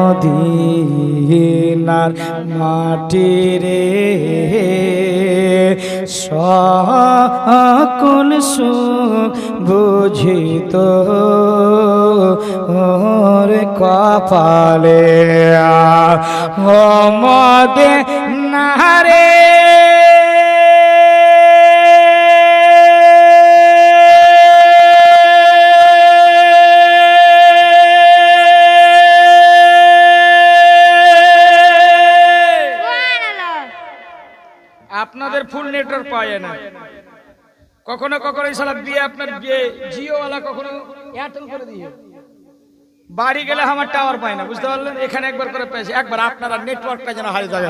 মদিনার মাটি রে সকল সুখ বুঝিত ওর কপালে ও মদিনা রে আপনাদের ফুল নেটওয়ার্ক পায় না, কখনো কখনো সালা বিয়ে আপনার বিয়ে জিও ওয়ালা কখনো এয়ারটেল করে দিয়ে বাড়ি গেলে আমার টাওয়ার পায় না, বুঝতে পারলেন? এখানে একবার করে পেয়েছে, একবার আপনারা নেটওয়ার্কটা যেন হারিয়ে যাবে।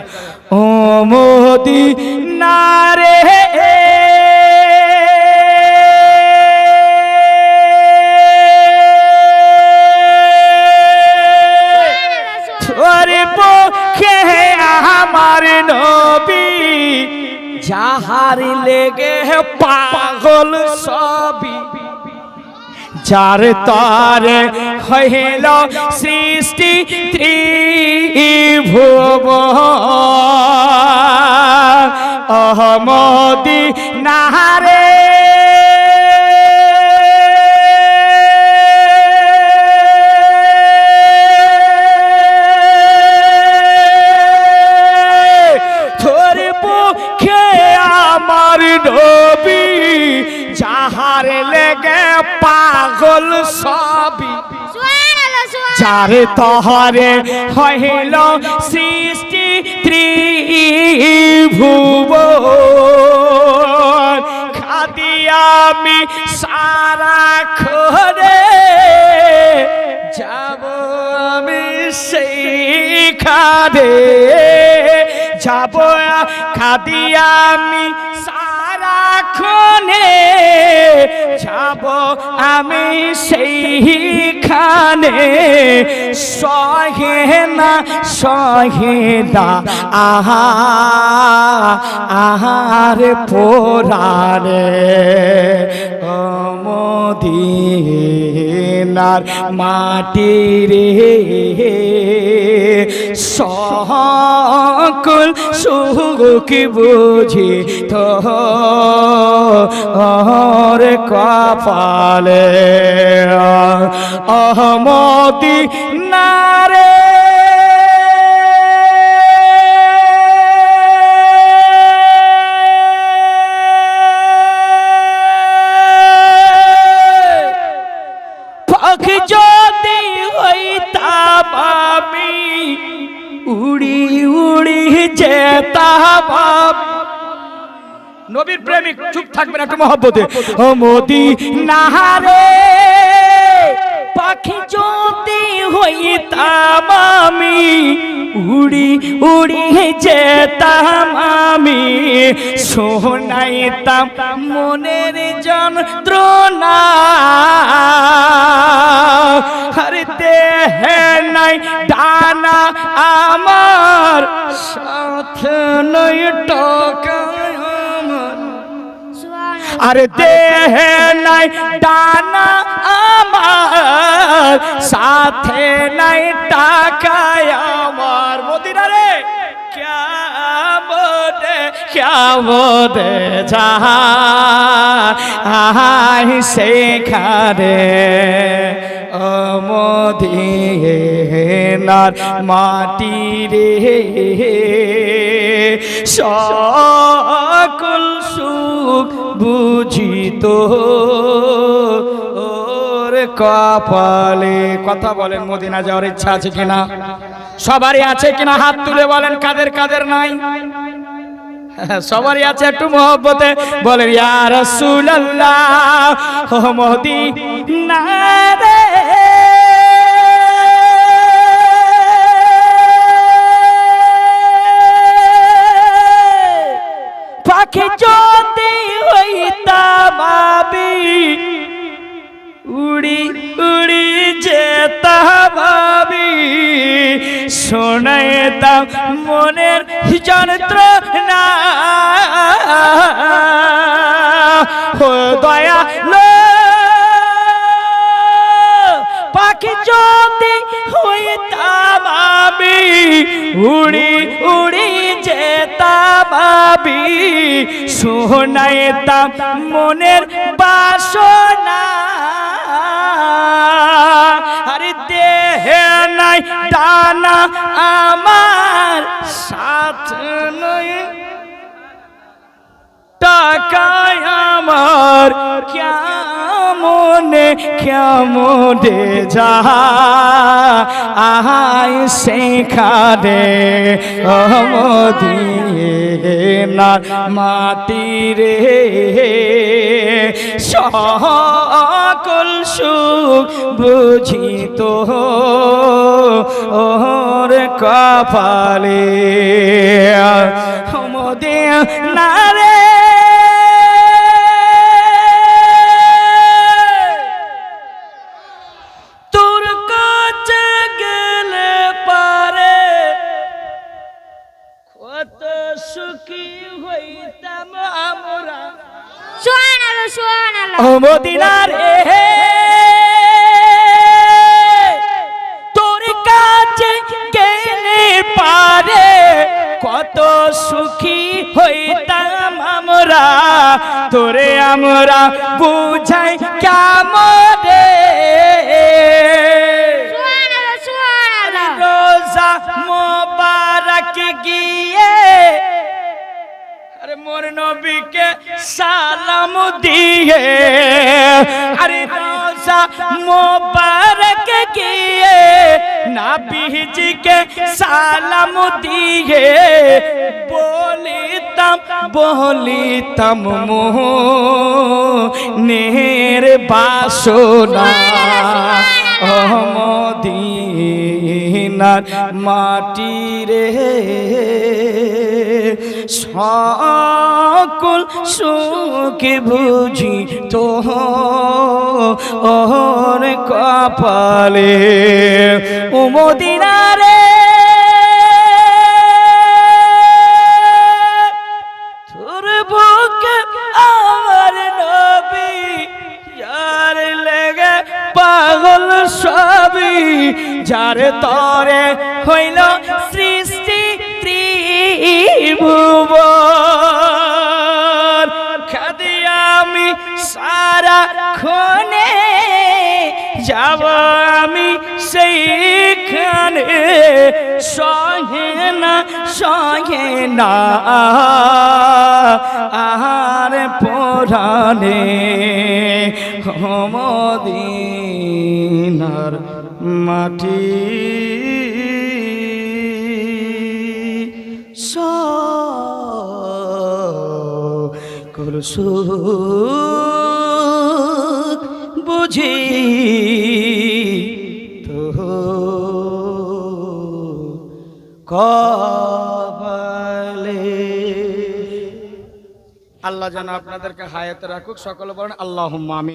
ও মদিনা রে তোর পক্ষে আমার নবী যাহার লেগে পাগল সবই যার তারে হইল সৃষ্টি ত্রিভুবন মদিনা রে তোর পক্ষে আমার নবী যাহার লেগে পাগল সবই যার তহরে হইল সৃষ্টি ত্রিভুবন খাদি আমি সারা খরে যাব আমি সেইখানে যাব খাদি আমি সারাক্ষণে যাব আমি সেইখানে সহে না সহেদা আহার পোরারে মদিনার মাটি রে সকল সুখ বুঝি তোর কপালে মদিনা রে পাখি যদি হইতাম আমি উড়ি উড়ি যেতাম। নবীর প্রেমিক চুপ থাকবেন একটু মহব্বতে। ও মদিনা রে পাখি যদি হইতাম আমি উড়ি উড়ি যেতাম আমি শোনাইতাম মনের যন্ত্রণা হরে দেহে নাই ডানা আমার সাথে নাই টাকা আরে দেহে নাই ডানা আমার সাথে নাই টাকা আমার মদিনা রে কেমনে যাই সেখানে মদিনার মাটি রে সকল সুখ বুঝিত ওর কপালে। কথা বলেন, মদিনা যাওয়ার ইচ্ছা আছে কিনা? সবারই আছে কিনা? হাত তুলে বলেন কাদের কাদের নাই। সবারই আছে, একটু মহব্বতে বলেন ইয়া রাসূলুল্লাহ ও মদিনা রে পাখি যদি হইতাম আমি উড়ি উড়ি যেতাম আমি শোনাইতাম মনের যন্ত্রণা ও দয়ালো পাখি যদি হইতাম উড়ি উড়ি যেতাম আমি শোনাইতাম মনের বাসনা আরে দেহে নাই ডানা আমার সাথ নয় টাকায় আমার কেমনে কেমনে যা আহাই সেখানে মদিনার মাটি রে সকল সুখ বুঝিত ওর কপালে মদিনারে মদিনার তোর কাছে গেলে পারে কত সুখী হইতাম আমরা তোরে আমরা বুঝাই কেমনে রোজা মোবারক গিয়ে মোর নবীকে সালাম দিয়ে আরে রোজা মোবারক গিয়ে নবীজিকে সালাম দিয়ে বলিতাম মোহনের বাসনা মদিনার মাটি রে সকল সুখ বুঝি তো ওর কপালে ও মদিনারে তোর বুকে আমার নবী যার লেগে পাগল সবই যার তরে হইল সৃষ্টি ত্রিভুবন খাদি আমি সারা ক্ষণে যাব আমি সেইখানে সহে না আর পরাণে মদিনার মাটি সকল সুখ বুঝি তো কপালে আল্লাহ যেন আপনাদেরকে হায়াতে রাখুক সকল বলেন আল্লাহুম্মা আমিন।